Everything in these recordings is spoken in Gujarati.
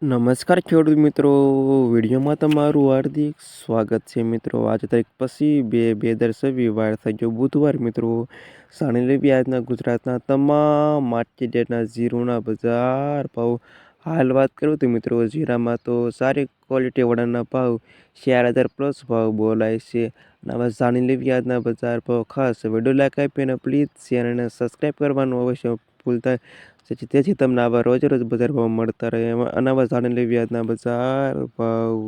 નમસ્કાર ખેડૂત મિત્રો, વિડીયોમાં તમારું હાર્દિક સ્વાગત છે મિત્રો. આજે તારીખ 25/2/2026 વાર થઈ ગયો બુધવાર મિત્રો. જાણી લેવી આજના ગુજરાતના તમામ માર્કેટના જીરુના બજાર ભાવ. હાલ વાત કરું તો મિત્રો, જીરામાં તો સારી ક્વોલિટી વાળાના ભાવ 4,000 પ્લસ ભાવ બોલાય છે. અને હવે જાણી લેવી આજના બજાર ભાવ. ખાસ વિડીયો લાઈક આપીને પ્લીઝ ચેનલને સબસ્ક્રાઈબ કરવાનું અવશ્ય ભૂલતા તેથી તમને આવા રોજ બજાર ભાવ મળતા રહે. અને આવા જાણી લેવી આજના બજાર ભાવ.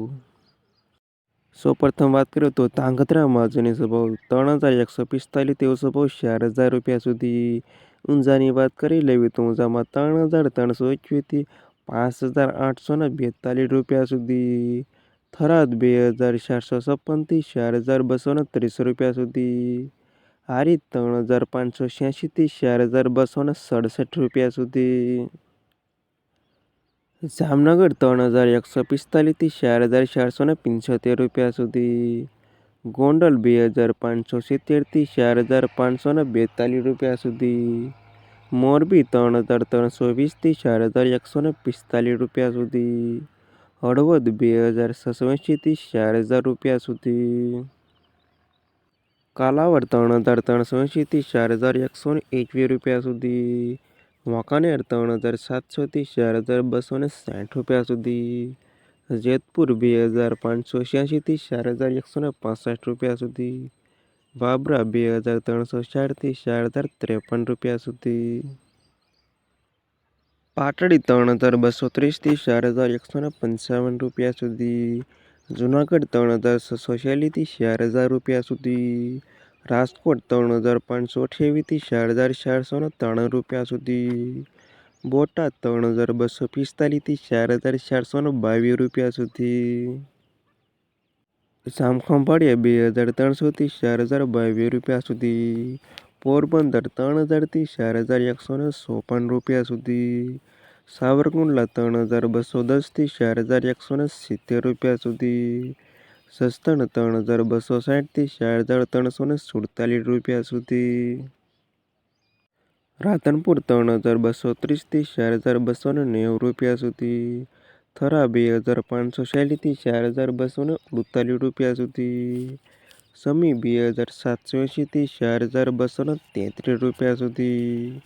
સૌપ્રથમ વાત કરીએ તો ધાંગધ્રામાં આજની ભાવ 3,145 તેઓસો ભાવ 4,000 રૂપિયા સુધી. ઊંઝાની વાત કરી લેવી તો ઊંઝામાં 3,321થી 5,842 રૂપિયા સુધી. થરાદ 2,456થી 4,230 રૂપિયા સુધી. હારી 3,586થી 4,267 રૂપિયા સુધી. જામનગર 3,145થી 4,475 રૂપિયા સુધી. ગોંડલ 2,570થી 4,542 રૂપિયા સુધી. મોરબી 3,320થી 4,145 રૂપિયા સુધી. હળવદ 2,680થી 4,000 રૂપિયા સુધી. કાલાવડ 3,380થી 4,121 રૂપિયા સુધી. વાંકાનેર 3,700થી 4,260 રૂપિયા સુધી. જેતપુર 2,586થી 4,165 રૂપિયા સુધી. બાબરા 2,304થી 4,053 રૂપિયા સુધી. પાટડી 3,230થી 4,155 રૂપિયા સુધી. જુનાગઢ 3,640થી 4,000 રૂપિયા સુધી. રાજકોટ 3,528થી 4,493 રૂપિયા સુધી. બોટાદ 3,245થી 4,422 રૂપિયા સુધી. જામખંભાળિયા 2,300થી 4,022 રૂપિયા સુધી. પોરબંદર 3,000થી 4,154 રૂપિયા સુધી. સાવરકુંડલા 3,210થી 4,170 રૂપિયા સુધી. સસ્તણ 3,260થી 4,347 રૂપિયા સુધી. રાધનપુર 3,230થી 4,290 રૂપિયા સુધી. થરા 2,540થી 4,248 રૂપિયા સુધી. સમી 2,780થી 4,233 રૂપિયા સુધી.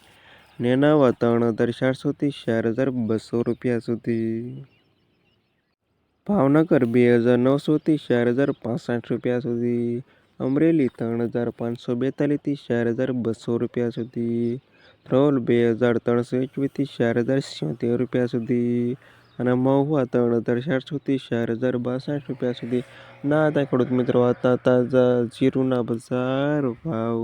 નેનાવા 3,400થી 4,200 રૂપિયા સુધી. ભાવનગર 2,900થી 4,065 રૂપિયા સુધી. અમરેલી 3,542થી 4,200 રૂપિયા સુધી. ધ્રોલ 2,321થી 4,070 રૂપિયા સુધી. અને મહુવા 3,400થી 4,062 રૂપિયા સુધી. ના હતા ખેડૂત મિત્રો, હતા તાજા જીરુના બજાર ભાવ.